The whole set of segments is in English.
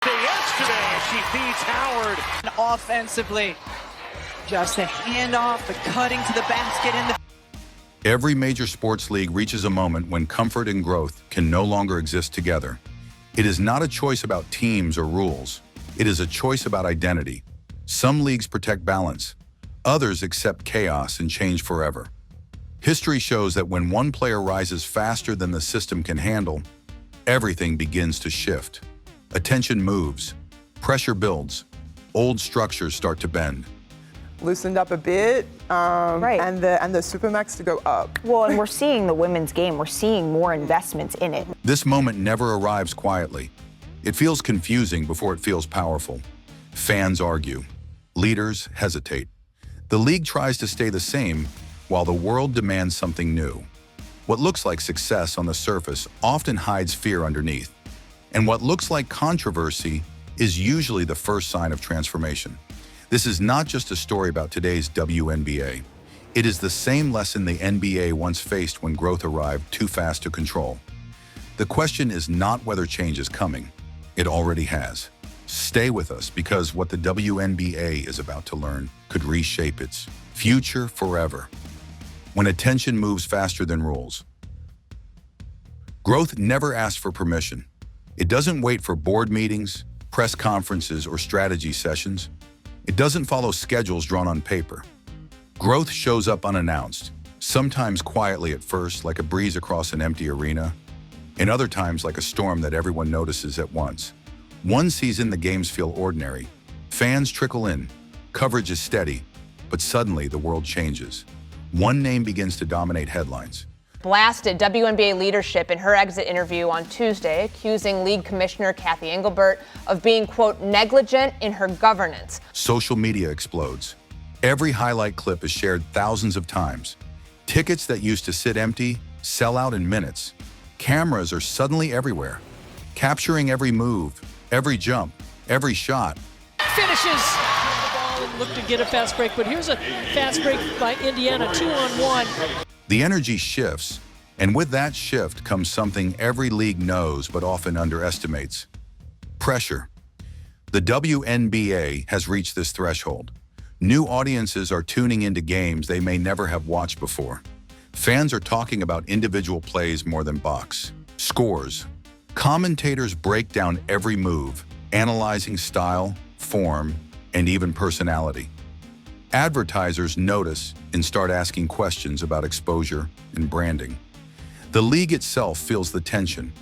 Yesterday, she feeds Howard. And offensively, just the handoff, the cutting to the basket, and the... Every major sports league reaches a moment when comfort and growth can no longer exist together. It is not a choice about teams or rules. It is a choice about identity. Some leagues protect balance. Others accept chaos and change forever. History shows that when one player rises faster than the system can handle, everything begins to shift. Attention moves, pressure builds, old structures start to bend. Loosened up a bit, right. and the Supermax to go up. Well, and we're seeing the women's game. We're seeing more investments in it. This moment never arrives quietly. It feels confusing before it feels powerful. Fans argue. Leaders hesitate. The league tries to stay the same while the world demands something new. What looks like success on the surface often hides fear underneath. And what looks like controversy is usually the first sign of transformation. This is not just a story about today's WNBA. It is the same lesson the NBA once faced when growth arrived too fast to control. The question is not whether change is coming. It already has. Stay with us because what the WNBA is about to learn could reshape its future forever. When attention moves faster than rules. Growth never asks for permission. It doesn't wait for board meetings, press conferences, or strategy sessions. It doesn't follow schedules drawn on paper. Growth shows up unannounced, sometimes quietly at first, like a breeze across an empty arena, and other times like a storm that everyone notices at once. One season, the games feel ordinary. Fans trickle in, coverage is steady, but suddenly the world changes. One name begins to dominate headlines. Blasted WNBA leadership in her exit interview on Tuesday, accusing League Commissioner Kathy Engelbert of being, quote, negligent in her governance. Social media explodes. Every highlight clip is shared thousands of times. Tickets that used to sit empty sell out in minutes. Cameras are suddenly everywhere, capturing every move, every jump, every shot. Finishes the ball and look to get a fast break, but here's a fast break by Indiana, 2-on-1. The energy shifts, and with that shift comes something every league knows but often underestimates: pressure. The WNBA has reached this threshold. New audiences are tuning into games they may never have watched before. Fans are talking about individual plays more than box scores. Commentators break down every move, analyzing style, form, and even personality. Advertisers notice and start asking questions about exposure and branding. The league itself feels the tension.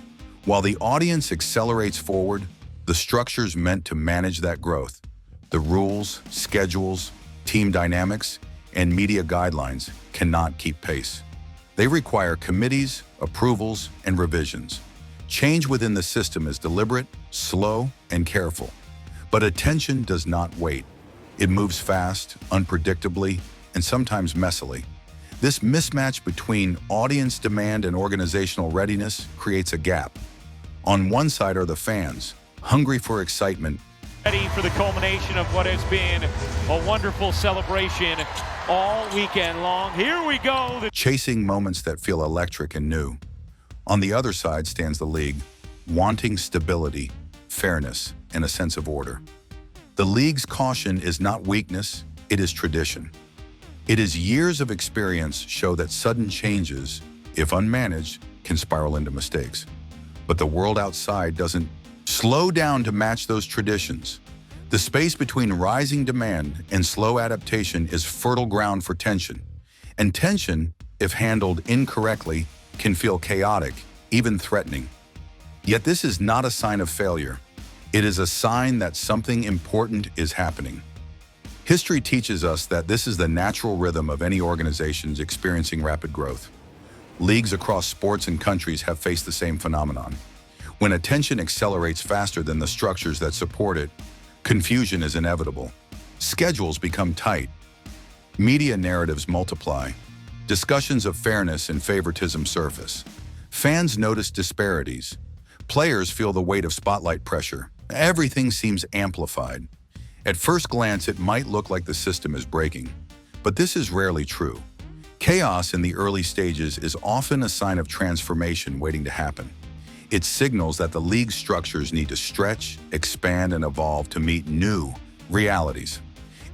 While the audience accelerates forward, the structures meant to manage that growth, the rules, schedules, team dynamics, and media guidelines cannot keep pace. They require committees, approvals, and revisions. Change within the system is deliberate, slow, and careful. But attention does not wait. It moves fast, unpredictably, and sometimes messily. This mismatch between audience demand and organizational readiness creates a gap. On one side are the fans, hungry for excitement, Ready for the culmination of what has been a wonderful celebration all weekend long. Here we go. chasing moments that feel electric and new. On the other side stands the league, wanting stability, fairness, and a sense of order. The league's caution is not weakness, it is tradition. It is years of experience show that sudden changes, if unmanaged, can spiral into mistakes. But the world outside doesn't slow down to match those traditions. The space between rising demand and slow adaptation is fertile ground for tension. And tension, if handled incorrectly, can feel chaotic, even threatening. Yet this is not a sign of failure. It is a sign that something important is happening. History teaches us that this is the natural rhythm of any organizations experiencing rapid growth. Leagues across sports and countries have faced the same phenomenon. When attention accelerates faster than the structures that support it, confusion is inevitable. Schedules become tight. Media narratives multiply. Discussions of fairness and favoritism surface. Fans notice disparities. Players feel the weight of spotlight pressure. Everything seems amplified. At first glance, it might look like the system is breaking, but this is rarely true. Chaos in the early stages is often a sign of transformation waiting to happen. It signals that the league structures need to stretch, expand, and evolve to meet new realities.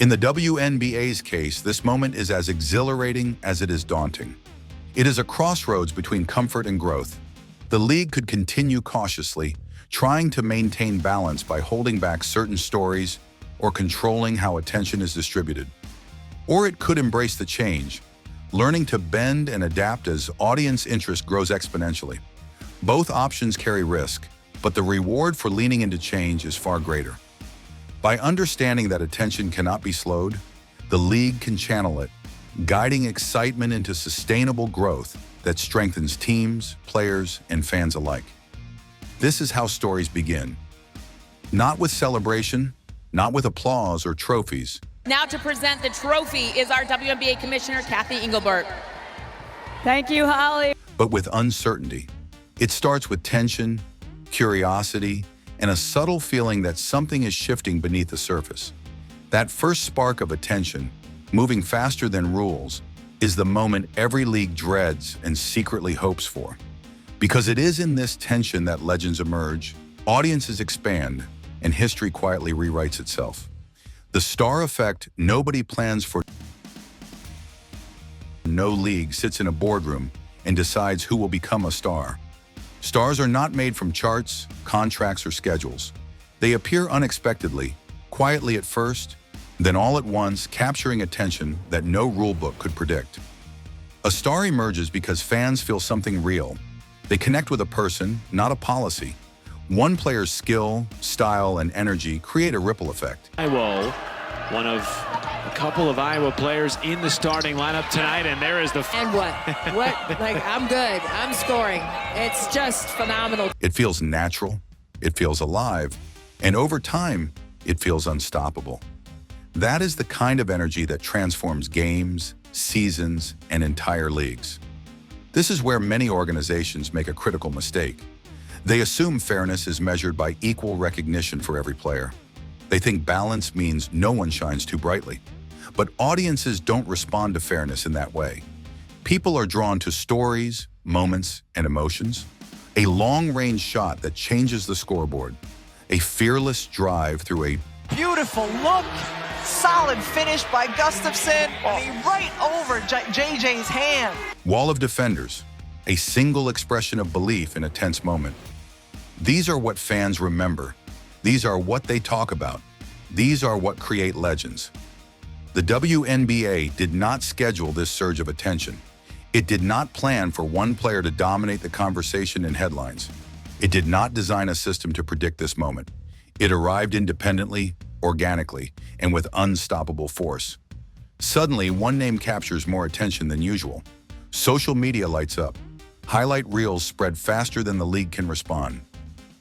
In the WNBA's case, this moment is as exhilarating as it is daunting. It is a crossroads between comfort and growth. The league could continue cautiously, trying to maintain balance by holding back certain stories or controlling how attention is distributed. Or it could embrace the change, learning to bend and adapt as audience interest grows exponentially. Both options carry risk, but the reward for leaning into change is far greater. By understanding that attention cannot be slowed, the league can channel it, guiding excitement into sustainable growth that strengthens teams, players, and fans alike. This is how stories begin. Not with celebration, not with applause or trophies. Now to present the trophy is our WNBA Commissioner, Kathy Engelbert. Thank you, Holly. But with uncertainty. It starts with tension, curiosity, and a subtle feeling that something is shifting beneath the surface. That first spark of attention, moving faster than rules, is the moment every league dreads and secretly hopes for. Because it is in this tension that legends emerge, audiences expand, and history quietly rewrites itself. The star effect nobody plans for. No league sits in a boardroom and decides who will become a star. Stars are not made from charts, contracts, or schedules. They appear unexpectedly, quietly at first, then all at once, capturing attention that no rulebook could predict. A star emerges because fans feel something real. They connect with a person, not a policy. One player's skill, style, and energy create a ripple effect. Iowa, one of a couple of Iowa players in the starting lineup tonight, and there is the... And what? Like, I'm good. I'm scoring. It's just phenomenal. It feels natural, it feels alive, and over time, it feels unstoppable. That is the kind of energy that transforms games, seasons, and entire leagues. This is where many organizations make a critical mistake. They assume fairness is measured by equal recognition for every player. They think balance means no one shines too brightly. But audiences don't respond to fairness in that way. People are drawn to stories, moments, and emotions. A long-range shot that changes the scoreboard. A fearless drive through a Beautiful look. Solid finish by Gustafson. I mean, right over JJ's hand. wall of defenders. A single expression of belief in a tense moment. These are what fans remember. These are what they talk about. These are what create legends. The WNBA did not schedule this surge of attention. It did not plan for one player to dominate the conversation in headlines. It did not design a system to predict this moment. It arrived independently, organically, and with unstoppable force. Suddenly, one name captures more attention than usual. Social media lights up. Highlight reels spread faster than the league can respond.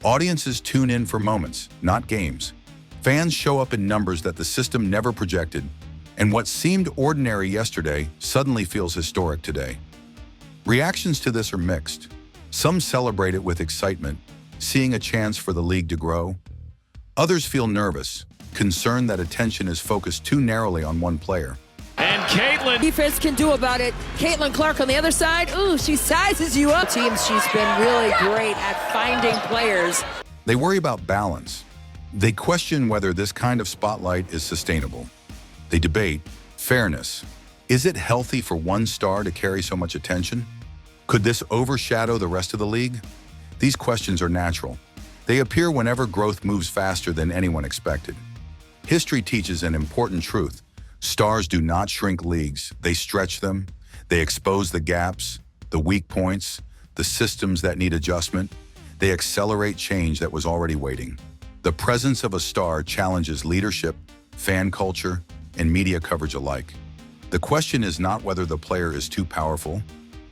Audiences tune in for moments, not games. Fans show up in numbers that the system never projected, and what seemed ordinary yesterday suddenly feels historic today. Reactions to this are mixed. Some celebrate it with excitement, seeing a chance for the league to grow. Others feel nervous, concerned that attention is focused too narrowly on one player. And Caitlin. Defense can do about it. Caitlin Clark on the other side. Ooh, she sizes you up. Teams, she's been really great at finding players. They worry about balance. They question whether this kind of spotlight is sustainable. They debate fairness. Is it healthy for one star to carry so much attention? Could this overshadow the rest of the league? These questions are natural. They appear whenever growth moves faster than anyone expected. History teaches an important truth. Stars do not shrink leagues. They stretch them. They expose the gaps, the weak points, the systems that need adjustment. They accelerate change that was already waiting. The presence of a star challenges leadership, fan culture, and media coverage alike. The question is not whether the player is too powerful.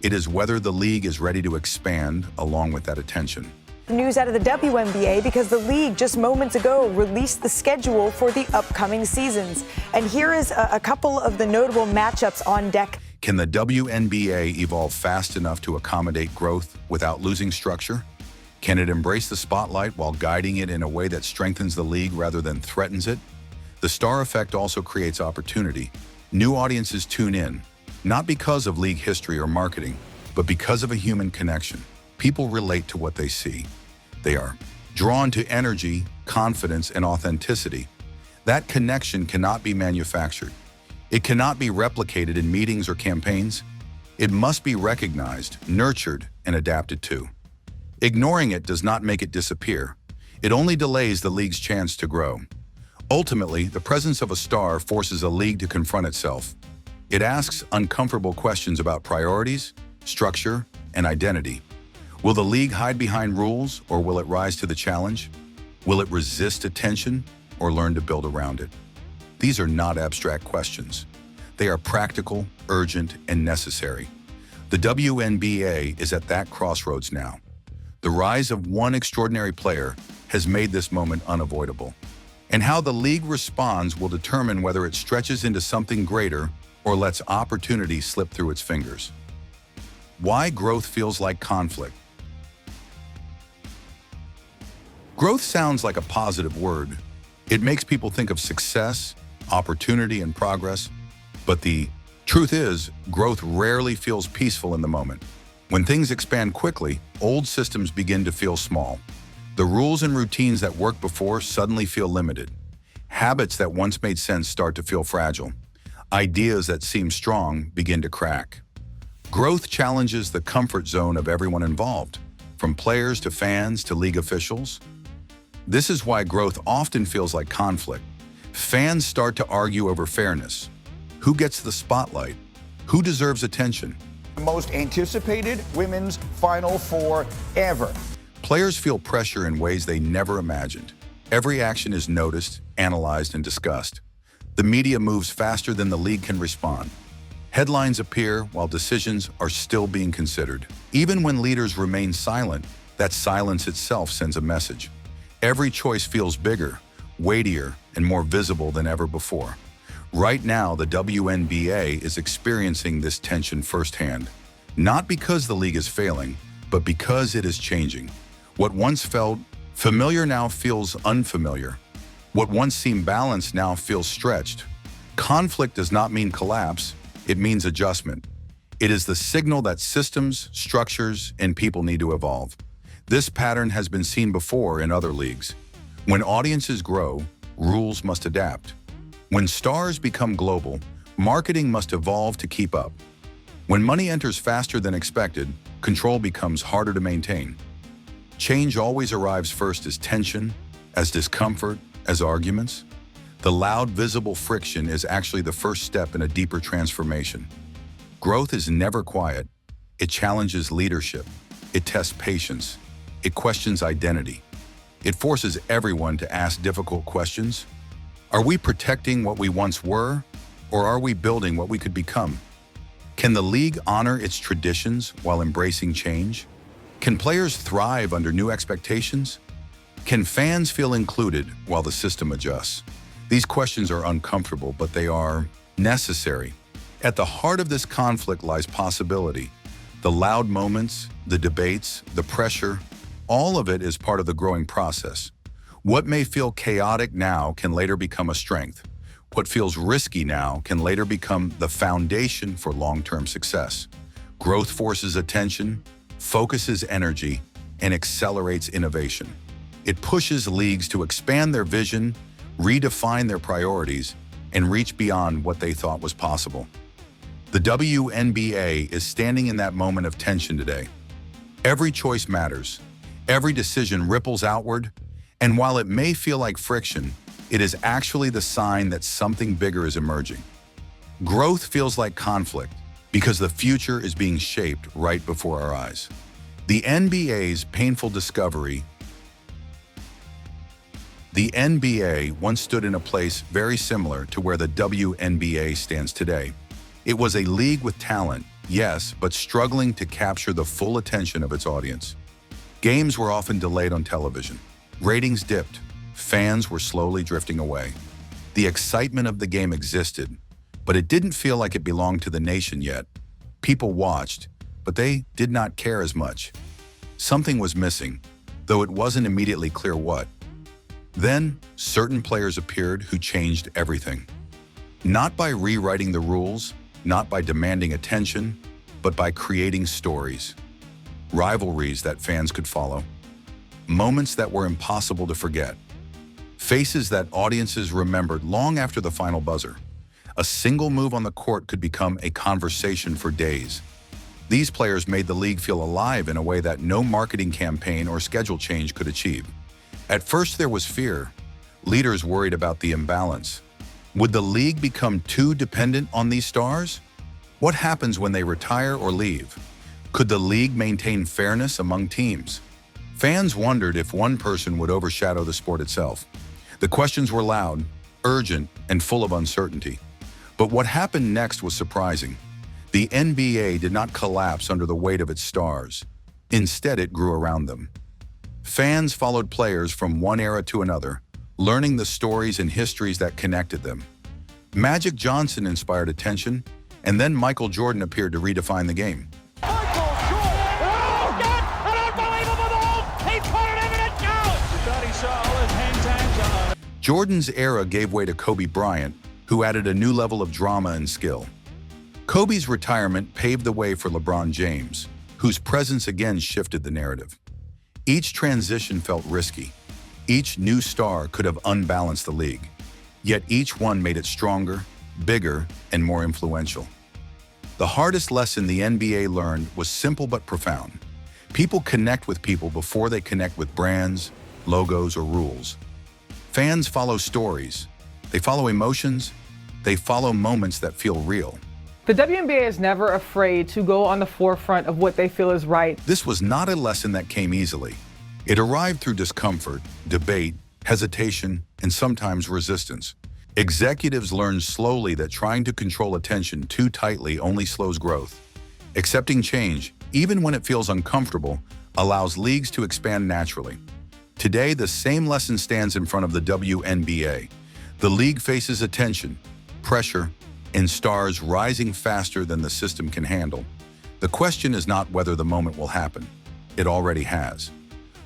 It is whether the league is ready to expand along with that attention. News out of the WNBA because the league just moments ago released the schedule for the upcoming seasons. And here is a couple of the notable matchups on deck. Can the WNBA evolve fast enough to accommodate growth without losing structure? Can it embrace the spotlight while guiding it in a way that strengthens the league rather than threatens it? The star effect also creates opportunity. New audiences tune in, not because of league history or marketing, but because of a human connection. People relate to what they see. They are drawn to energy, confidence, and authenticity. That connection cannot be manufactured. It cannot be replicated in meetings or campaigns. It must be recognized, nurtured, and adapted to. Ignoring it does not make it disappear. It only delays the league's chance to grow. Ultimately, the presence of a star forces a league to confront itself. It asks uncomfortable questions about priorities, structure, and identity. Will the league hide behind rules, or will it rise to the challenge? Will it resist attention, or learn to build around it? These are not abstract questions. They are practical, urgent, and necessary. The WNBA is at that crossroads now. The rise of one extraordinary player has made this moment unavoidable. And how the league responds will determine whether it stretches into something greater or lets opportunity slip through its fingers. Why growth feels like conflict. Growth sounds like a positive word. It makes people think of success, opportunity, and progress. But the truth is, growth rarely feels peaceful in the moment. When things expand quickly, old systems begin to feel small. The rules and routines that worked before suddenly feel limited. Habits that once made sense start to feel fragile. Ideas that seem strong begin to crack. Growth challenges the comfort zone of everyone involved, from players to fans to league officials. This is why growth often feels like conflict. Fans start to argue over fairness. Who gets the spotlight? Who deserves attention? The most anticipated women's Final Four ever. Players feel pressure in ways they never imagined. Every action is noticed, analyzed, and discussed. The media moves faster than the league can respond. Headlines appear while decisions are still being considered. Even when leaders remain silent, that silence itself sends a message. Every choice feels bigger, weightier, and more visible than ever before. Right now, the WNBA is experiencing this tension firsthand. Not because the league is failing, but because it is changing. What once felt familiar now feels unfamiliar. What once seemed balanced now feels stretched. Conflict does not mean collapse, it means adjustment. It is the signal that systems, structures, and people need to evolve. This pattern has been seen before in other leagues. When audiences grow, rules must adapt. When stars become global, marketing must evolve to keep up. When money enters faster than expected, control becomes harder to maintain. Change always arrives first as tension, as discomfort, as arguments. The loud, visible friction is actually the first step in a deeper transformation. Growth is never quiet. It challenges leadership. It tests patience. It questions identity. It forces everyone to ask difficult questions. Are we protecting what we once were, or are we building what we could become? Can the league honor its traditions while embracing change? Can players thrive under new expectations? Can fans feel included while the system adjusts? These questions are uncomfortable, but they are necessary. At the heart of this conflict lies possibility. The loud moments, the debates, the pressure, all of it is part of the growing process. What may feel chaotic now can later become a strength. What feels risky now can later become the foundation for long-term success. Growth forces attention, focuses energy, and accelerates innovation. It pushes leagues to expand their vision, redefine their priorities, and reach beyond what they thought was possible. The WNBA is standing in that moment of tension today. Every choice matters. Every decision ripples outward, and while it may feel like friction, it is actually the sign that something bigger is emerging. Growth feels like conflict because the future is being shaped right before our eyes. The NBA's painful discovery. The NBA once stood in a place very similar to where the WNBA stands today. It was a league with talent, yes, but struggling to capture the full attention of its audience. Games were often delayed on television. Ratings dipped. Fans were slowly drifting away. The excitement of the game existed, but it didn't feel like it belonged to the nation yet. People watched, but they did not care as much. Something was missing, though it wasn't immediately clear what. Then, certain players appeared who changed everything. Not by rewriting the rules, not by demanding attention, but by creating stories. rivalries that fans could follow, moments that were impossible to forget, faces that audiences remembered long after the final buzzer. A single move on the court could become a conversation for days. These players made the league feel alive in a way that no marketing campaign or schedule change could achieve. At first, there was fear. Leaders worried about the imbalance. Would the league become too dependent on these stars? What happens when they retire or leave? Could the league maintain fairness among teams? Fans wondered if one person would overshadow the sport itself. The questions were loud, urgent, and full of uncertainty. But what happened next was surprising. The NBA did not collapse under the weight of its stars. Instead, it grew around them. Fans followed players from one era to another, learning the stories and histories that connected them. Magic Johnson inspired attention, and then Michael Jordan appeared to redefine the game. Jordan's era gave way to Kobe Bryant, who added a new level of drama and skill. Kobe's retirement paved the way for LeBron James, whose presence again shifted the narrative. Each transition felt risky. Each new star could have unbalanced the league. Yet each one made it stronger, bigger, and more influential. The hardest lesson the NBA learned was simple but profound. People connect with people before they connect with brands, logos, or rules. Fans follow stories. They follow emotions. They follow moments that feel real. The WNBA is never afraid to go on the forefront of what they feel is right. This was not a lesson that came easily. It arrived through discomfort, debate, hesitation, and sometimes resistance. Executives learned slowly that trying to control attention too tightly only slows growth. Accepting change, even when it feels uncomfortable, allows leagues to expand naturally. Today, the same lesson stands in front of the WNBA. The league faces attention, pressure, and stars rising faster than the system can handle. The question is not whether the moment will happen. It already has.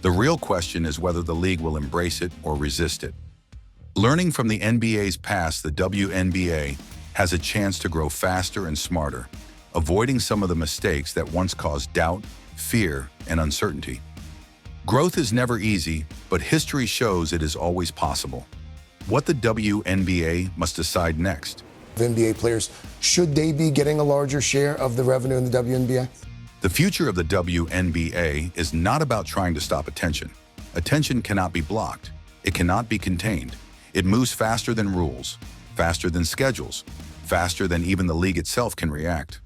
The real question is whether the league will embrace it or resist it. Learning from the NBA's past, the WNBA has a chance to grow faster and smarter, avoiding some of the mistakes that once caused doubt, fear, and uncertainty. Growth is never easy, but history shows it is always possible. What the WNBA must decide next. NBA players, should they be getting a larger share of the revenue in the WNBA? The future of the WNBA is not about trying to stop attention. Attention cannot be blocked. It cannot be contained. It moves faster than rules, faster than schedules, faster than even the league itself can react.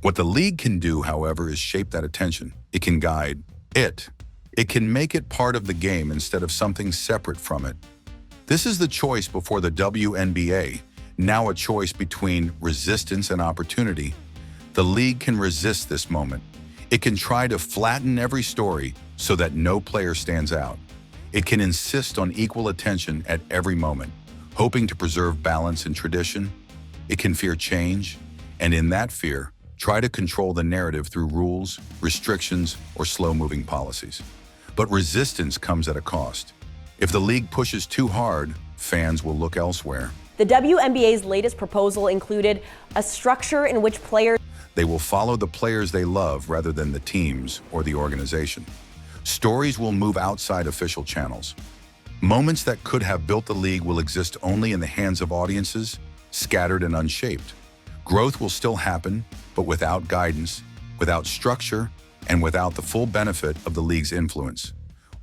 What the league can do, however, is shape that attention. It can guide it. It can make it part of the game instead of something separate from it. This is the choice before the WNBA, now a choice between resistance and opportunity. The league can resist this moment. It can try to flatten every story so that no player stands out. It can insist on equal attention at every moment, hoping to preserve balance and tradition. It can fear change, and in that fear, try to control the narrative through rules, restrictions, or slow-moving policies. But resistance comes at a cost. If the league pushes too hard, fans will look elsewhere. The WNBA's latest proposal included a structure in which players... They will follow the players they love rather than the teams or the organization. Stories will move outside official channels. Moments that could have built the league will exist only in the hands of audiences, scattered and unshaped. Growth will still happen, but without guidance, without structure, and without the full benefit of the league's influence.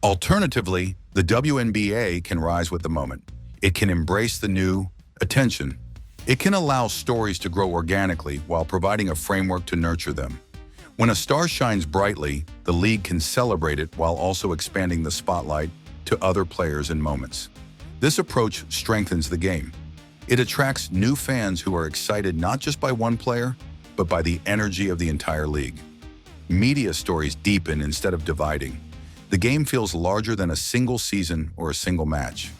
Alternatively, the WNBA can rise with the moment. It can embrace the new attention. It can allow stories to grow organically while providing a framework to nurture them. When a star shines brightly, the league can celebrate it while also expanding the spotlight to other players and moments. This approach strengthens the game. It attracts new fans who are excited not just by one player, but by the energy of the entire league. Media stories deepen instead of dividing. The game feels larger than a single season or a single match.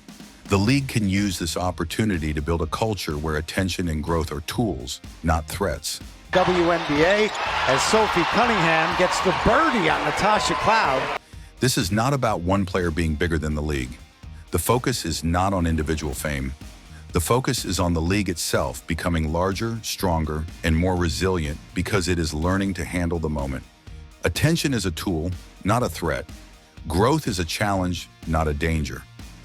The league can use this opportunity to build a culture where attention and growth are tools, not threats. WNBA as Sophie Cunningham gets the birdie on Natasha Cloud. This is not about one player being bigger than the league. The focus is not on individual fame. The focus is on the league itself becoming larger, stronger, and more resilient because it is learning to handle the moment. Attention is a tool, not a threat. Growth is a challenge, not a danger.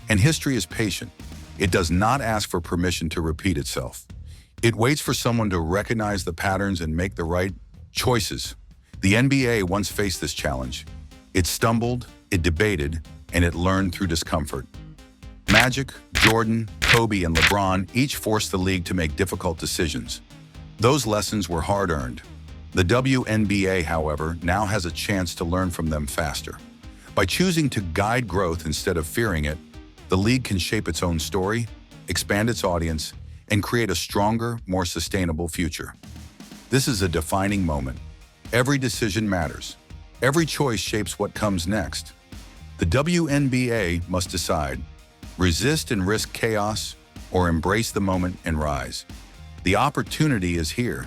And history is patient. It does not ask for permission to repeat itself. It waits for someone to recognize the patterns and make the right choices. The NBA once faced this challenge. It stumbled, it debated, and it learned through discomfort. Magic, Jordan, Kobe, and LeBron each forced the league to make difficult decisions. Those lessons were hard-earned. The WNBA, however, now has a chance to learn from them faster. By choosing to guide growth instead of fearing it, the league can shape its own story, expand its audience, and create a stronger, more sustainable future. This is a defining moment. Every decision matters. Every choice shapes what comes next. The WNBA must decide: resist and risk chaos, or embrace the moment and rise. The opportunity is here.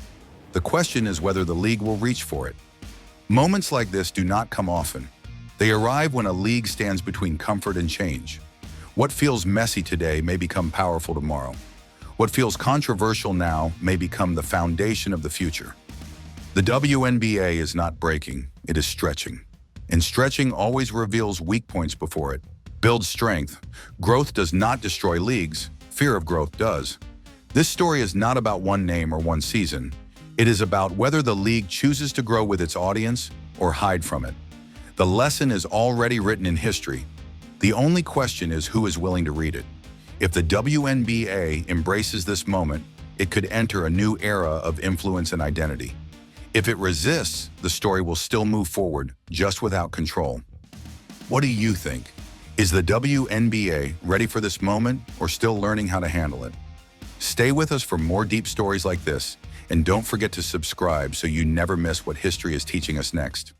The question is whether the league will reach for it. Moments like this do not come often. They arrive when a league stands between comfort and change. What feels messy today may become powerful tomorrow. What feels controversial now may become the foundation of the future. The WNBA is not breaking, it is stretching. And stretching always reveals weak points before it. Builds strength. Growth does not destroy leagues, fear of growth does. This story is not about one name or one season. It is about whether the league chooses to grow with its audience or hide from it. The lesson is already written in history. The only question is who is willing to read it. If the WNBA embraces this moment, it could enter a new era of influence and identity. If it resists, the story will still move forward, just without control. What do you think? Is the WNBA ready for this moment or still learning how to handle it? Stay with us for more deep stories like this, and don't forget to subscribe so you never miss what history is teaching us next.